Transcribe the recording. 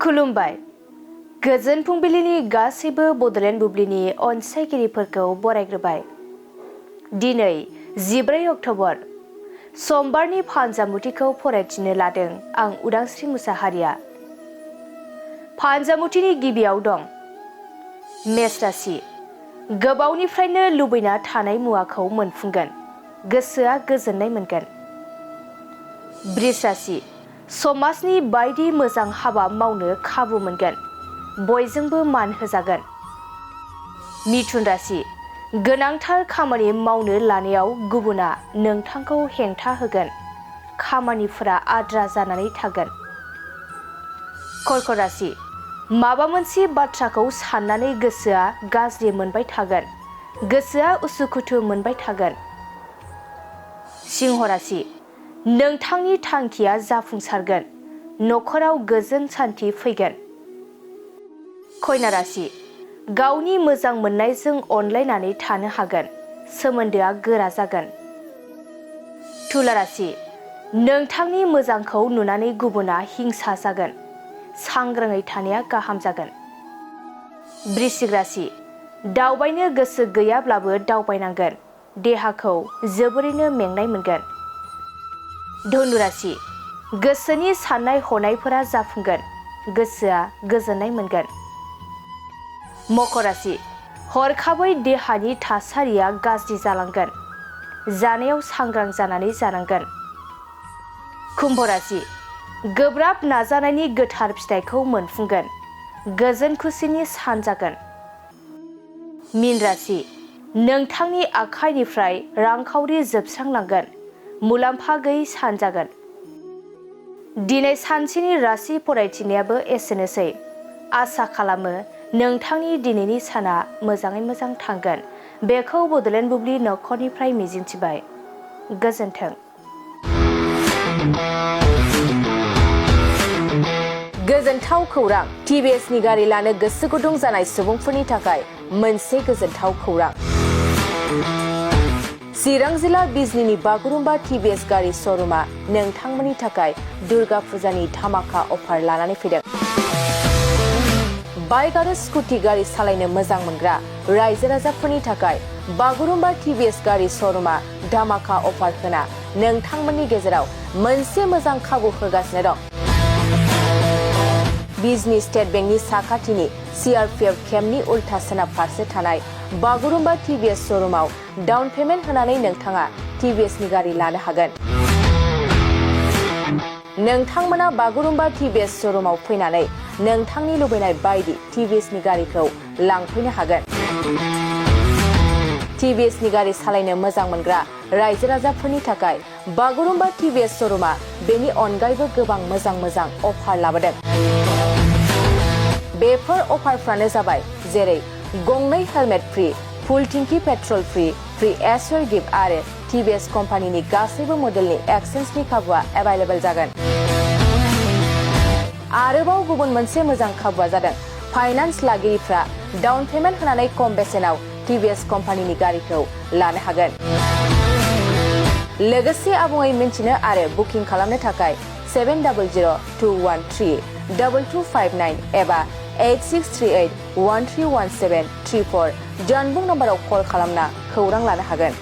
खुलुमबाय। गोजोन फुंबिलिनि गासैबो बडलेण्ड बुब्लिनि अनसायगिरिफोरखौ बरायग्रोबाय। दिनै 14 अक्ट'बर समबारनि फानजामुथिखौ फरायथिनो लादों आं उदांस्रि मुसाहारिया। फानजामुथिनि गिबियाव दं मेष राशि। गोबावनिफ्रायनो लुबैना थानाय मुवाखौ मोनफुंगोन, गोसोआ गोजोननाय मोनगोन। बृष राशि। समाजनि बायदि मोजां हाबा मावनो खाबु मोनगोन, बयजोंबो मान होजागोन। मिथुन राशि। गोनांथार खामानि मावनो लानायाव गुबुना नोंथांखौ हेंथा होगोन, खामानिफोरा आद्रा जानानै थागोन। कर्कट राशि। माबा मोनसे बाथ्राखौ साननानै गोसोआ गाज्रि मोनबाय थागोन, गोसोआ उसुखुथु मोनबाय थागोन। सिंह राशि। नोंथांनि थांखिया जाफुंसारगोन, न'खराव गोजोन सान्थि फैगोन। कन्या राशि। गावनि मोजां मोननायजों अनलायनानै थानो हागोन, सोमोन्दोआ गोरा जागोन। तुला राशि। नोंथांनि मोजांखौ नुनानै गुबुना हिंसा जागोन, सांग्राङै थानाया गाहाम जागोन। वृश्चिक राशि। दावबायनो गोसो गैयाब्लाबो दावबायनांगोन, देहाखौ जोबोरैनो मेंनाय मोनगोन। धनु राशि। गोसोनि साननाय हनायफोरा जाफुंगोन, गोसोआ गोजोननाय मोनगोन। मकर राशि। हरखाबै देहानि थासारिया गाज्रि जालांगोन, जानायाव सांग्रां जानानै जानांगोन। कुम्भ राशि। गोब्राब नाजानायनि गोथार फिथाइखौ मोनफुंगोन, गोजोन खुसिनि सान जागोन। मीन राशि। नोंथांनि आखाइनिफ्राय रांखावरि जोबस्रांलांगोन, मुलाम्फा गैयै सान जागोन। दिनै सानसेनि राशि फरायथिनायाबो एसेनोसै। आसा खालामो नोंथांनि दिनैनि साना मोजाङै मोजां थांगोन, बेखौ बडलेण्ड बुब्लि नखरनिफ्राय मिजिंथिबाय। गोजोन्थों। गोजोनथाव खौरां। टिभिएसनि गारि लानो गोसो गुदुं जानाय सुबुंफोरनि थाखाय मोनसे गोजोनथाव खौरां। चिरां जिल्ला बिजनीनि बागुरुम्बा टिभिएस गारि श'रुमा नोंथांमोननि थाखाय दुर्गा फुजानि धामाका अफार लानानै फैदों। बाइक आरो स्कुटि गारि सालायनो मोजां मोनग्रा रायजो राजाफोरनि थाखाय बागुरुम्बा टिभिएस गारि श'रुमा धामाका अफार होना नोंथांमोननि गेजेराव मोनसे मोजां खाबु होगासिनो दं। बिजनी स्टेट बेंकनि साखाथिनि CRPF केम्पनि उल्था सोनाब फारसे थानाय बागुरुम्बा टिभिएस श'रुमाव डाउन पेमेन्ट होनानै नोंथाङा टिभिएसनि गारि लानो हागोन। नोंथांमोना बागुरुम्बा टिभिएस श'रुमाव फैनानै नोंथांनि लुबैनाय बायदि टिभिएसनि गारिखौ लांफैनो हागोन। टिभिएसनि गारि सालायनो मोजां मोनग्रा रायजो राजाफोरनि थाखाय बागुरुम्बा टिभिएस श'रुमा बेनि अनगायैबो गोबां मोजां मोजां अफार लाबोदों। बेफोर अफारफ्रानो जाबाय जेरै गंनै हेलमेट फ्रि, फुल टिंकि पेट्रल फ्रि, फ्रि एसर गिफ्ट आरो टिभिएस कम्पानिनि गासैबो मडेलनि एक्सचेन्जनि खाबुआ एभेलेबल जागोन। आरोबाव गुबुन मोनसे मोजां खाबुआ जादों फाइनान्स लागिरिफ्रा डाउन पेमेन्ट होनानै खम बेसेनाव टिभिएस कम्पानिनि गारिखौ लानो हागोन। लोगोसे आबुङै मिन्थिनो आरो बुकिं खालामनो थाखाय 7002132259 एबा 8638131734 जानबुं नम्बराव कल खालामना खौरां लानो हागोन।